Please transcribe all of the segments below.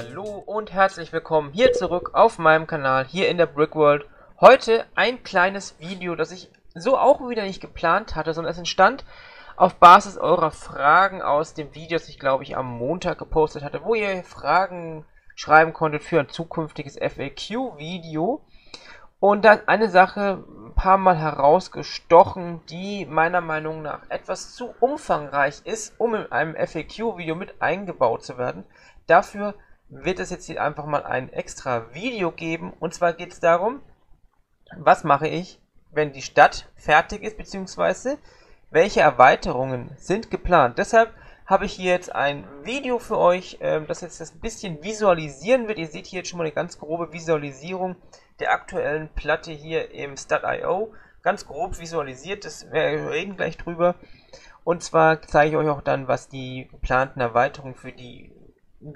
Hallo und herzlich willkommen hier zurück auf meinem Kanal, hier in der Brickworld. Heute ein kleines Video, das ich so auch wieder nicht geplant hatte, sondern es entstand auf Basis eurer Fragen aus dem Video, das ich glaube ich am Montag gepostet hatte, wo ihr Fragen schreiben konntet für ein zukünftiges FAQ-Video. Und da ist eine Sache ein paar Mal herausgestochen, die meiner Meinung nach etwas zu umfangreich ist, um in einem FAQ-Video mit eingebaut zu werden. Dafür wird es jetzt hier einfach mal ein extra Video geben. Und zwar geht es darum, was mache ich, wenn die Stadt fertig ist, beziehungsweise welche Erweiterungen sind geplant. Deshalb habe ich hier jetzt ein Video für euch, das jetzt ein bisschen visualisieren wird. Ihr seht hier jetzt schon mal eine ganz grobe Visualisierung der aktuellen Platte hier im Stud.io. Ganz grob visualisiert, wir reden gleich drüber. Und zwar zeige ich euch auch dann, was die geplanten Erweiterungen für die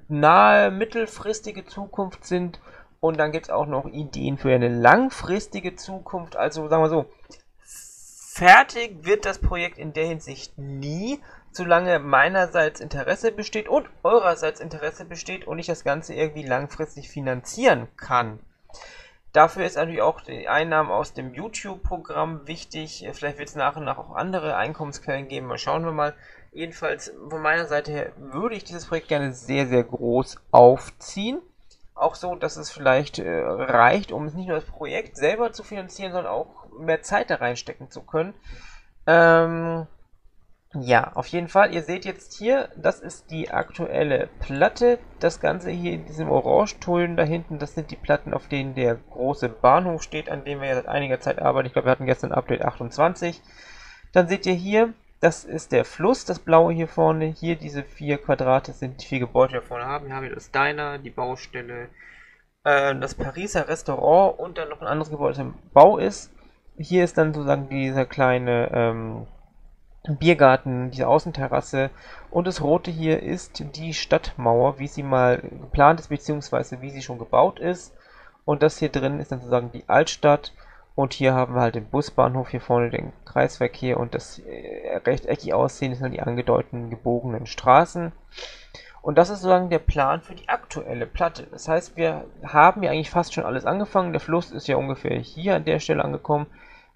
nahe, mittelfristige Zukunft sind. Und dann gibt es auch noch Ideen für eine langfristige Zukunft. Also sagen wir so, fertig wird das Projekt in der Hinsicht nie, solange meinerseits Interesse besteht und eurerseits Interesse besteht und ich das Ganze irgendwie langfristig finanzieren kann. Dafür ist natürlich auch die Einnahmen aus dem YouTube-Programm wichtig. Vielleicht wird es nach und nach auch andere Einkommensquellen geben. Mal schauen wir mal. Jedenfalls von meiner Seite her würde ich dieses Projekt gerne sehr, sehr groß aufziehen. Auch so, dass es vielleicht reicht, um nicht nur das Projekt selber zu finanzieren, sondern auch mehr Zeit da reinstecken zu können. Ja, auf jeden Fall. Ihr seht jetzt hier, das ist die aktuelle Platte. Das Ganze hier in diesem Orangeton da hinten, das sind die Platten, auf denen der große Bahnhof steht, an dem wir ja seit einiger Zeit arbeiten. Ich glaube, wir hatten gestern Update 28. Dann seht ihr hier, das ist der Fluss, das blaue hier vorne. Hier diese 4 Quadrate sind die 4 Gebäude, die wir vorne haben. Wir haben hier das Diner, die Baustelle, das Pariser Restaurant und dann noch ein anderes Gebäude, das im Bau ist. Hier ist dann sozusagen dieser kleine Biergarten, diese Außenterrasse, und das rote hier ist die Stadtmauer, wie sie mal geplant ist, beziehungsweise wie sie schon gebaut ist. Und das hier drin ist dann sozusagen die Altstadt, und hier haben wir halt den Busbahnhof, hier vorne den Kreisverkehr, und das rechteckig aussehen ist dann die angedeuteten gebogenen Straßen. Und das ist sozusagen der Plan für die aktuelle Platte. Das heißt, wir haben ja eigentlich fast schon alles angefangen. Der Fluss ist ja ungefähr hier an der Stelle angekommen.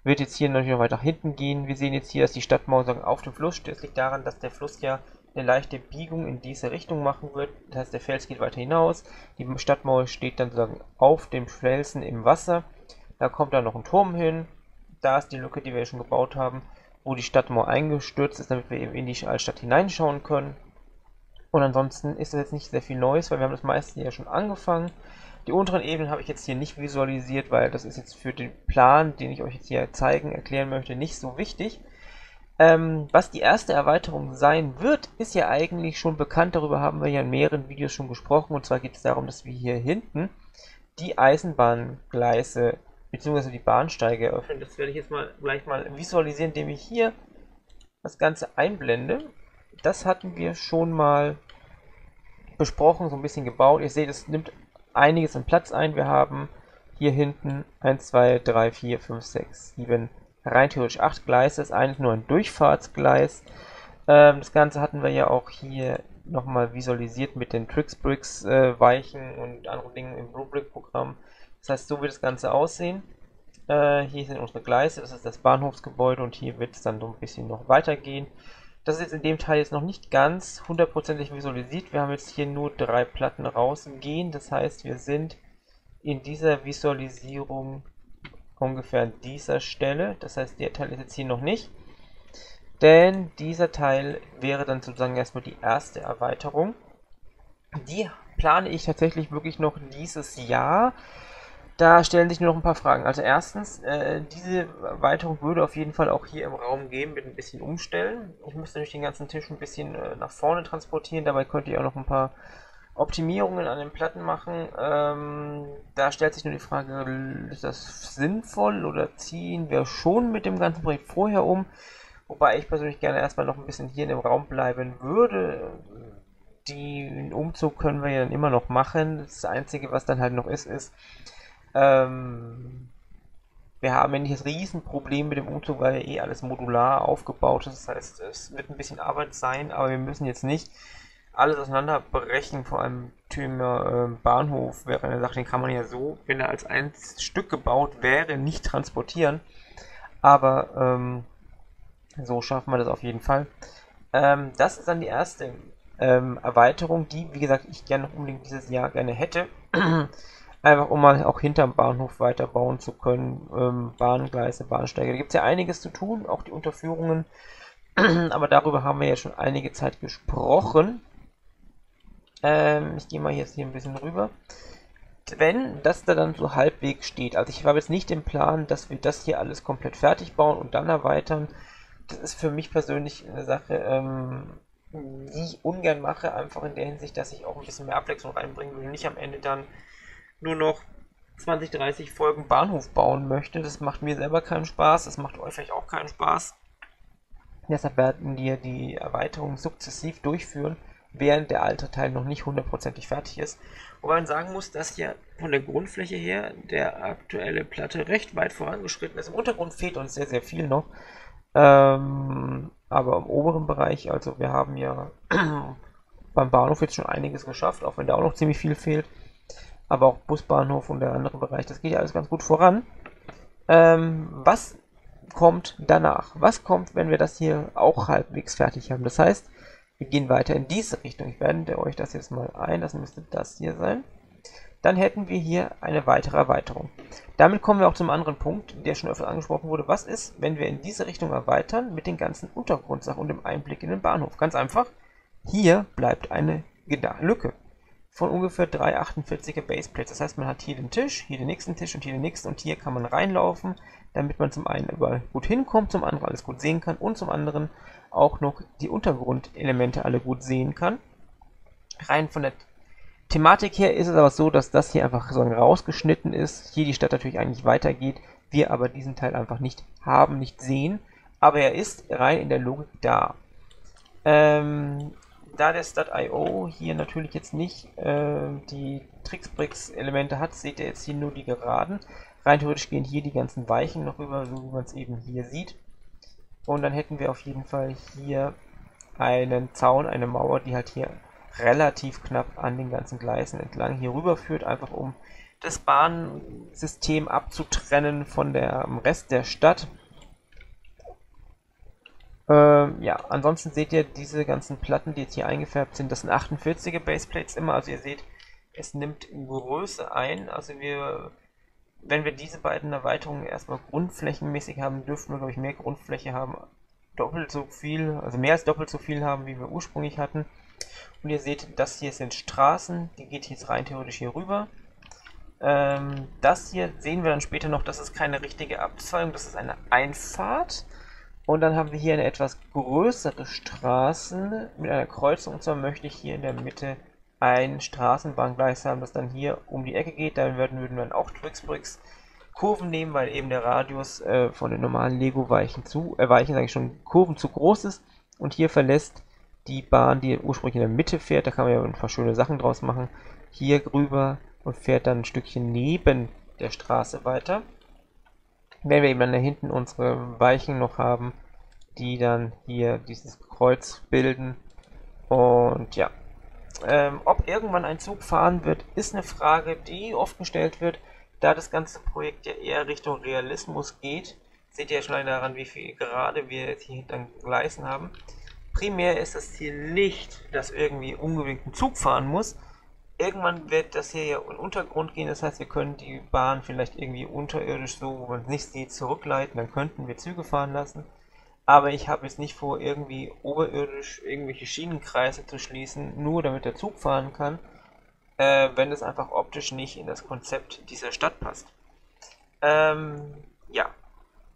Wird jetzt hier natürlich noch weiter nach hinten gehen. Wir sehen jetzt hier, dass die Stadtmauer auf dem Fluss steht. Das liegt daran, dass der Fluss ja eine leichte Biegung in diese Richtung machen wird. Das heißt, der Fels geht weiter hinaus. Die Stadtmauer steht dann sozusagen auf dem Felsen im Wasser. Da kommt dann noch ein Turm hin. Da ist die Lücke, die wir schon gebaut haben, wo die Stadtmauer eingestürzt ist, damit wir eben in die Altstadt hineinschauen können. Und ansonsten ist das jetzt nicht sehr viel Neues, weil wir haben das meiste ja schon angefangen. Die unteren Ebenen habe ich jetzt hier nicht visualisiert, weil das ist jetzt für den Plan, den ich euch jetzt hier erklären möchte, nicht so wichtig. Was die erste Erweiterung sein wird, ist ja eigentlich schon bekannt. Darüber haben wir ja in mehreren Videos schon gesprochen. Und zwar geht es darum, dass wir hier hinten die Eisenbahngleise bzw. die Bahnsteige eröffnen. Das werde ich jetzt gleich mal visualisieren, indem ich hier das Ganze einblende. Das hatten wir schon mal besprochen, so ein bisschen gebaut. Ihr seht, es nimmt einiges an Platz ein. Wir haben hier hinten 1, 2, 3, 4, 5, 6, 7, rein theoretisch 8 Gleise. Das eine ist nur ein Durchfahrtsgleis. Das Ganze hatten wir ja auch hier nochmal visualisiert mit den Trixbricks Weichen und anderen Dingen im Bluebrick-Programm. Das heißt, so wird das Ganze aussehen. Hier sind unsere Gleise, das ist das Bahnhofsgebäude, und hier wird es dann so ein bisschen noch weitergehen. Das ist jetzt in dem Teil jetzt noch nicht ganz hundertprozentig visualisiert. Wir haben jetzt hier nur 3 Platten rausgehen. Das heißt, wir sind in dieser Visualisierung ungefähr an dieser Stelle. Das heißt, der Teil ist jetzt hier noch nicht. Denn dieser Teil wäre dann sozusagen erstmal die erste Erweiterung. Die plane ich tatsächlich wirklich noch dieses Jahr. Da stellen sich nur noch ein paar Fragen. Also erstens, diese Erweiterung würde auf jeden Fall auch hier im Raum geben, mit ein bisschen umstellen. Ich müsste natürlich den ganzen Tisch ein bisschen nach vorne transportieren. Dabei könnt ihr auch noch ein paar Optimierungen an den Platten machen. Da stellt sich nur die Frage, ist das sinnvoll oder ziehen wir schon mit dem ganzen Projekt vorher um? Wobei ich persönlich gerne erstmal noch ein bisschen hier in dem Raum bleiben würde. Den Umzug können wir ja dann immer noch machen. Das Einzige, was dann halt noch ist, wir haben ja nicht das Riesenproblem mit dem Umzug, weil ja eh alles modular aufgebaut ist. Das heißt, es wird ein bisschen Arbeit sein, aber wir müssen jetzt nicht alles auseinanderbrechen, vor allem Thümer Bahnhof wäre eine Sache, den kann man ja so, wenn er als ein Stück gebaut wäre, nicht transportieren. Aber so schaffen wir das auf jeden Fall. Das ist dann die erste Erweiterung, die, wie gesagt, ich gerne noch unbedingt dieses Jahr gerne hätte. Einfach um mal auch hinterm Bahnhof weiter bauen zu können. Bahngleise, Bahnsteige. Da gibt es ja einiges zu tun, auch die Unterführungen. Aber darüber haben wir ja schon einige Zeit gesprochen. Ich gehe mal jetzt hier ein bisschen rüber. Wenn das da dann so halbwegs steht, also ich habe jetzt nicht den Plan, dass wir das hier alles komplett fertig bauen und dann erweitern. Das ist für mich persönlich eine Sache, die ich ungern mache, einfach in der Hinsicht, dass ich auch ein bisschen mehr Abwechslung reinbringen will und nicht am Ende dann nur noch 20, 30 Folgen Bahnhof bauen möchte. Das macht mir selber keinen Spaß, das macht euch vielleicht auch keinen Spaß. Deshalb werden wir die Erweiterung sukzessiv durchführen, während der alte Teil noch nicht hundertprozentig fertig ist. Wobei man sagen muss, dass hier von der Grundfläche her der aktuelle Platte recht weit vorangeschritten ist. Im Untergrund fehlt uns sehr, sehr viel noch. Aber im oberen Bereich, also wir haben ja beim Bahnhof jetzt schon einiges geschafft, auch wenn da auch noch ziemlich viel fehlt. Aber auch Busbahnhof und der andere Bereich, das geht ja alles ganz gut voran. Was kommt danach? Was kommt, wenn wir das hier auch halbwegs fertig haben? Das heißt, wir gehen weiter in diese Richtung. Ich blende euch das jetzt mal ein, das müsste das hier sein. Dann hätten wir hier eine weitere Erweiterung. Damit kommen wir auch zum anderen Punkt, der schon öfter angesprochen wurde. Was ist, wenn wir in diese Richtung erweitern mit den ganzen Untergrundsachen und dem Einblick in den Bahnhof? Ganz einfach, hier bleibt eine Lücke von ungefähr 3,48er Baseplates. Das heißt, man hat hier den Tisch, hier den nächsten Tisch und hier den nächsten und hier kann man reinlaufen, damit man zum einen überall gut hinkommt, zum anderen alles gut sehen kann und zum anderen auch noch die Untergrundelemente alle gut sehen kann. Rein von der Thematik her ist es aber so, dass das hier einfach so rausgeschnitten ist, hier die Stadt natürlich eigentlich weitergeht, wir aber diesen Teil einfach nicht haben, nicht sehen, aber er ist rein in der Logik da. Da der Stat.io hier natürlich jetzt nicht die Trixbricks-Elemente hat, seht ihr jetzt hier nur die Geraden. Rein theoretisch gehen hier die ganzen Weichen noch rüber, so wie man es eben hier sieht. Und dann hätten wir auf jeden Fall hier einen Zaun, eine Mauer, die halt hier relativ knapp an den ganzen Gleisen entlang hier rüber führt, einfach um das Bahnsystem abzutrennen von dem Rest der Stadt. Ja, ansonsten seht ihr diese ganzen Platten, die jetzt hier eingefärbt sind, das sind 48er Baseplates immer, also ihr seht, es nimmt Größe ein, also wenn wir diese beiden Erweiterungen erstmal grundflächenmäßig haben, dürften wir, glaube ich, mehr Grundfläche haben, doppelt so viel, also mehr als doppelt so viel haben, wie wir ursprünglich hatten. Und ihr seht, das hier sind Straßen, die geht jetzt rein theoretisch hier rüber. Das hier sehen wir dann später noch, das ist keine richtige Abzweigung, das ist eine Einfahrt. Und dann haben wir hier eine etwas größere Straße mit einer Kreuzung. Und zwar möchte ich hier in der Mitte ein Straßenbahngleis haben, das dann hier um die Ecke geht. Dann würden wir dann auch Trixbricks Kurven nehmen, weil eben der Radius von den normalen Lego-Weichen sage ich schon, Kurven zu groß ist. Und hier verlässt die Bahn, die ursprünglich in der Mitte fährt, da kann man ja ein paar schöne Sachen draus machen, hier rüber und fährt dann ein Stückchen neben der Straße weiter. Wenn wir eben dann da hinten unsere Weichen noch haben, die dann hier dieses Kreuz bilden. Und ja, ob irgendwann ein Zug fahren wird, ist eine Frage, die oft gestellt wird, da das ganze Projekt ja eher Richtung Realismus geht. Seht ihr ja schon daran, wie viel gerade wir jetzt hier hinter Gleisen haben. Primär ist das Ziel nicht, dass irgendwie unbedingt ein Zug fahren muss. Irgendwann wird das hier ja in den Untergrund gehen, das heißt, wir können die Bahn vielleicht irgendwie unterirdisch, so wo man es nicht sieht, zurückleiten, dann könnten wir Züge fahren lassen. Aber ich habe jetzt nicht vor, irgendwie oberirdisch irgendwelche Schienenkreise zu schließen, nur damit der Zug fahren kann, wenn es einfach optisch nicht in das Konzept dieser Stadt passt. Ja,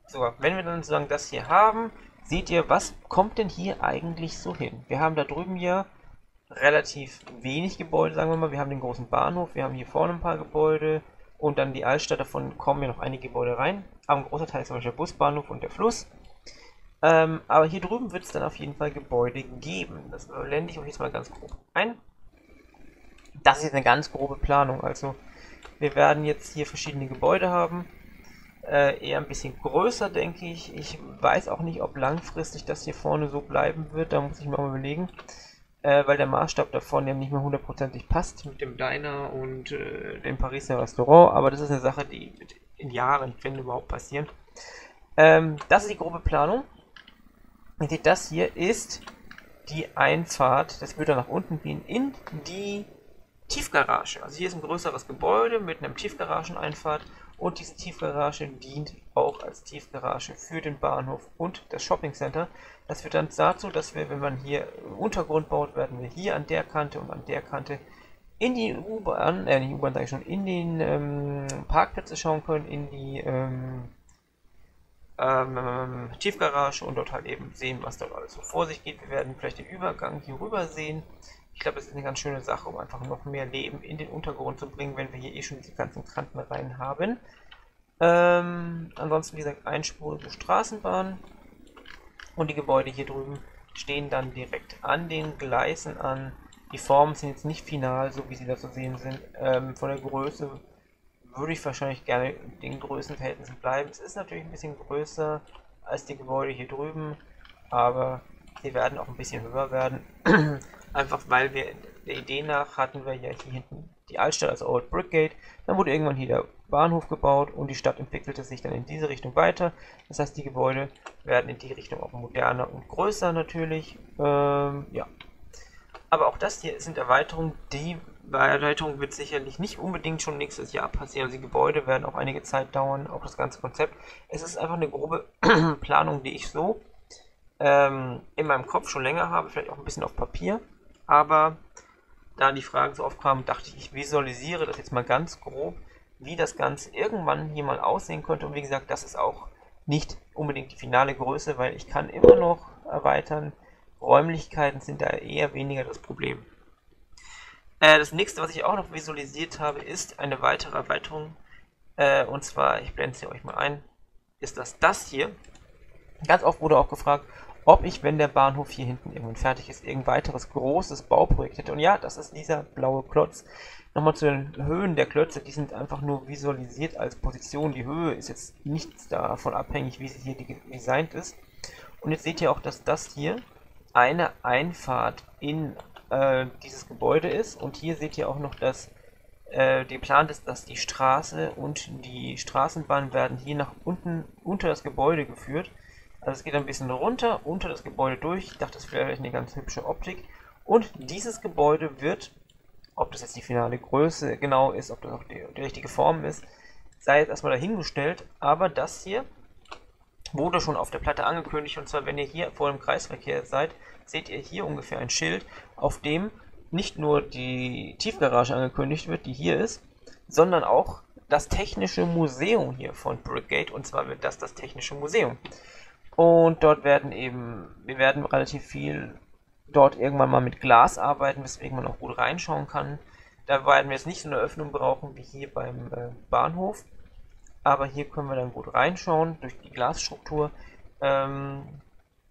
so, wenn wir dann sozusagen das hier haben, seht ihr, was kommt denn hier eigentlich so hin? Wir haben da drüben ja relativ wenig Gebäude, sagen wir mal. Wir haben den großen Bahnhof, wir haben hier vorne ein paar Gebäude und dann die Altstadt, davon kommen ja noch einige Gebäude rein. Aber ein großer Teil ist zum Beispiel der Busbahnhof und der Fluss. Aber hier drüben wird es dann auf jeden Fall Gebäude geben. Das blende ich euch jetzt mal ganz grob ein. Das ist eine ganz grobe Planung. Also wir werden jetzt hier verschiedene Gebäude haben. Eher ein bisschen größer, denke ich. Ich weiß auch nicht, ob langfristig das hier vorne so bleiben wird. Da muss ich mal überlegen. weil der Maßstab davon ja nicht mehr hundertprozentig passt mit dem Diner und dem Pariser Restaurant, aber das ist eine Sache, die wird in Jahren, wenn überhaupt, passieren. Das ist die grobe Planung. Ihr seht, das hier ist die Einfahrt, das würde nach unten gehen, in die Tiefgarage. Also hier ist ein größeres Gebäude mit einem Tiefgarageneinfahrt und diese Tiefgarage dient auch als Tiefgarage für den Bahnhof und das Shoppingcenter. Das führt dann dazu, dass wir, wenn man hier im Untergrund baut, werden wir hier an der Kante und an der Kante in die U-Bahn, nicht U-Bahn sage ich schon, in den Parkplätze schauen können, in die Tiefgarage und dort halt eben sehen, was dort alles so vor sich geht. Wir werden vielleicht den Übergang hier rüber sehen. Ich glaube, das ist eine ganz schöne Sache, um einfach noch mehr Leben in den Untergrund zu bringen, wenn wir hier eh schon die ganzen Kanten rein haben. Ansonsten, wie gesagt, einspurige Straßenbahn und die Gebäude hier drüben stehen dann direkt an den Gleisen an. Die Formen sind jetzt nicht final, so wie sie da zu sehen sind. Von der Größe würde ich wahrscheinlich gerne in den Größenverhältnissen bleiben. Es ist natürlich ein bisschen größer als die Gebäude hier drüben, aber sie werden auch ein bisschen höher werden. Einfach weil wir der Idee nach hatten wir ja hier hinten die Altstadt, also Old Brickgate. Dann wurde irgendwann hier der Bahnhof gebaut und die Stadt entwickelte sich dann in diese Richtung weiter. Das heißt, die Gebäude werden in die Richtung auch moderner und größer natürlich. Ja. Aber auch das hier sind Erweiterungen. Die Erweiterung wird sicherlich nicht unbedingt schon nächstes Jahr passieren. Also die Gebäude werden auch einige Zeit dauern, auch das ganze Konzept. Es ist einfach eine grobe Planung, die ich so in meinem Kopf schon länger habe, vielleicht auch ein bisschen auf Papier. Aber da die Fragen so oft kamen, dachte ich, ich visualisiere das jetzt mal ganz grob, wie das Ganze irgendwann hier mal aussehen könnte. Und wie gesagt, das ist auch nicht unbedingt die finale Größe, weil ich kann immer noch erweitern. Räumlichkeiten sind da eher weniger das Problem. Das nächste, was ich auch noch visualisiert habe, ist eine weitere Erweiterung. Und zwar, ich blende sie euch mal ein, ist das hier. Ganz oft wurde auch gefragt, ob ich, wenn der Bahnhof hier hinten irgendwann fertig ist, irgendein weiteres großes Bauprojekt hätte. Und ja, das ist dieser blaue Klotz. Nochmal zu den Höhen der Klötze, die sind einfach nur visualisiert als Position. Die Höhe ist jetzt nichts davon abhängig, wie sie hier designt ist. Und jetzt seht ihr auch, dass das hier eine Einfahrt in dieses Gebäude ist. Und hier seht ihr auch noch, dass geplant ist, dass die Straße und die Straßenbahn werden hier nach unten unter das Gebäude geführt. Also es geht ein bisschen runter, unter das Gebäude durch. Ich dachte, das wäre vielleicht eine ganz hübsche Optik. Und dieses Gebäude wird, ob das jetzt die finale Größe genau ist, ob das auch die richtige Form ist, sei jetzt erstmal dahingestellt. Aber das hier wurde schon auf der Platte angekündigt. Und zwar, wenn ihr hier vor dem Kreisverkehr seid, seht ihr hier ungefähr ein Schild, auf dem nicht nur die Tiefgarage angekündigt wird, die hier ist, sondern auch das Technische Museum hier von Brickgate. Und zwar wird das Technische Museum. Und dort werden wir werden relativ viel dort irgendwann mal mit Glas arbeiten, weswegen man auch gut reinschauen kann. Da werden wir jetzt nicht so eine Öffnung brauchen wie hier beim Bahnhof, aber hier können wir dann gut reinschauen durch die Glasstruktur.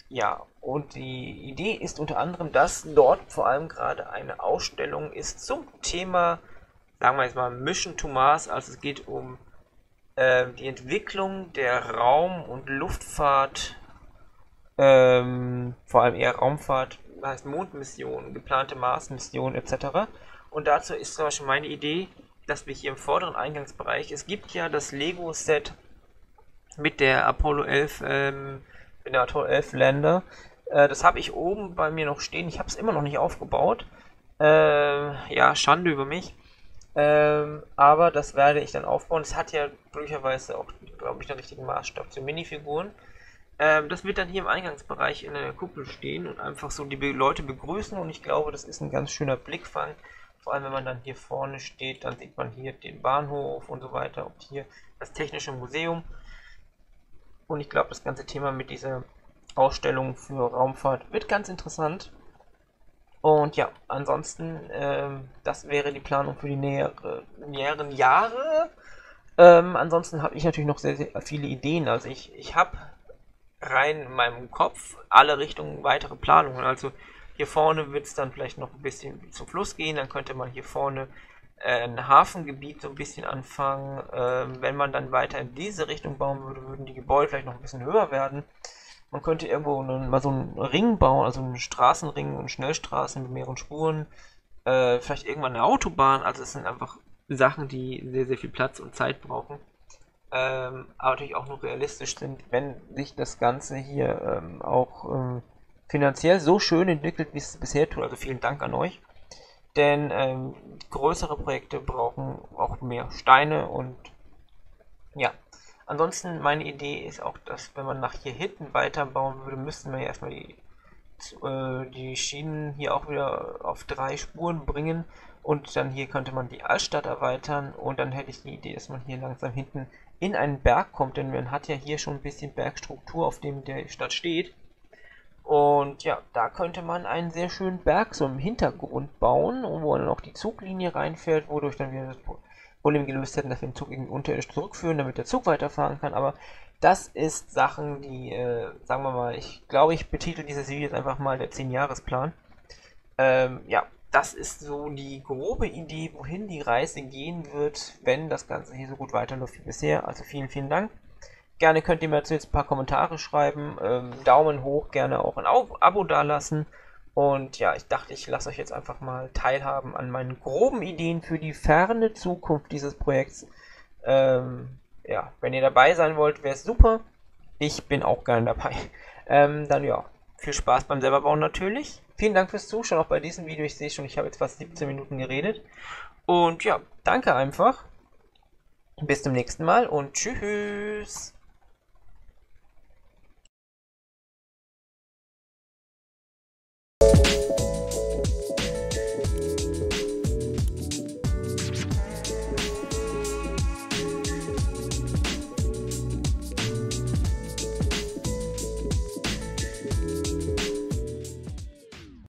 Ja, und die Idee ist unter anderem, dass dort vor allem gerade eine Ausstellung ist zum Thema, sagen wir jetzt mal, Mission to Mars, also es geht um die Entwicklung der Raum- und Luftfahrt, vor allem eher Raumfahrt, heißt Mondmissionen, geplante Mars-Missionen etc. Und dazu ist zum Beispiel meine Idee, dass wir hier im vorderen Eingangsbereich, es gibt ja das Lego-Set mit der Apollo 11, mit der Apollo 11 Lander. Das habe ich oben bei mir noch stehen. Ich habe es immer noch nicht aufgebaut. Ja, Schande über mich. Aber das werde ich dann aufbauen. Es hat ja glücklicherweise auch, glaube ich, den richtigen Maßstab zu Minifiguren. Das wird dann hier im Eingangsbereich in der Kuppel stehen und einfach so die Leute begrüßen. Und ich glaube, das ist ein ganz schöner Blickfang. Vor allem, wenn man dann hier vorne steht, dann sieht man hier den Bahnhof und so weiter. Und hier das Technische Museum. Und ich glaube, das ganze Thema mit dieser Ausstellung für Raumfahrt wird ganz interessant. Und ja, ansonsten, das wäre die Planung für die näheren Jahre. Ansonsten habe ich natürlich noch sehr, sehr viele Ideen. Also ich habe rein in meinem Kopf alle Richtungen weitere Planungen. Also hier vorne wird es dann vielleicht noch ein bisschen zum Fluss gehen. Dann könnte man hier vorne ein Hafengebiet so ein bisschen anfangen. Wenn man dann weiter in diese Richtung bauen würde, würden die Gebäude vielleicht noch ein bisschen höher werden. Man könnte irgendwo mal so einen Ring bauen, also einen Straßenring und Schnellstraßen mit mehreren Spuren. Vielleicht irgendwann eine Autobahn. Also es sind einfach Sachen, die sehr, sehr viel Platz und Zeit brauchen. Aber natürlich auch nur realistisch sind, wenn sich das Ganze hier auch finanziell so schön entwickelt, wie es bisher tut. Also vielen Dank an euch. Denn größere Projekte brauchen auch mehr Steine und ja. Ansonsten meine Idee ist auch, dass wenn man nach hier hinten weiterbauen würde, müssten wir ja erstmal die Schienen hier auch wieder auf 3 Spuren bringen und dann hier könnte man die Altstadt erweitern und dann hätte ich die Idee, dass man hier langsam hinten in einen Berg kommt, denn man hat ja hier schon ein bisschen Bergstruktur, auf dem die Stadt steht. Und ja, da könnte man einen sehr schönen Berg so im Hintergrund bauen, wo dann auch die Zuglinie reinfährt, wodurch dann wieder das Problem gelöst hätten, dass wir den Zug irgendwie unterirdisch zurückführen, damit der Zug weiterfahren kann. Aber das ist Sachen, die, sagen wir mal, ich glaube, ich betitel dieses Video jetzt einfach mal der 10-Jahres-Plan. Ja, das ist so die grobe Idee, wohin die Reise gehen wird, wenn das Ganze hier so gut weiterläuft wie bisher. Also vielen, vielen Dank. Gerne könnt ihr mir dazu jetzt ein paar Kommentare schreiben. Daumen hoch, gerne auch ein Abo dalassen. Und ja, ich dachte, ich lasse euch jetzt einfach mal teilhaben an meinen groben Ideen für die ferne Zukunft dieses Projekts. Ja, wenn ihr dabei sein wollt, wäre es super. Ich bin auch gerne dabei. Dann ja, viel Spaß beim selberbauen natürlich. Vielen Dank fürs Zuschauen, auch bei diesem Video. Ich sehe schon, ich habe jetzt fast 17 Minuten geredet. Und ja, danke einfach. Bis zum nächsten Mal und tschüss.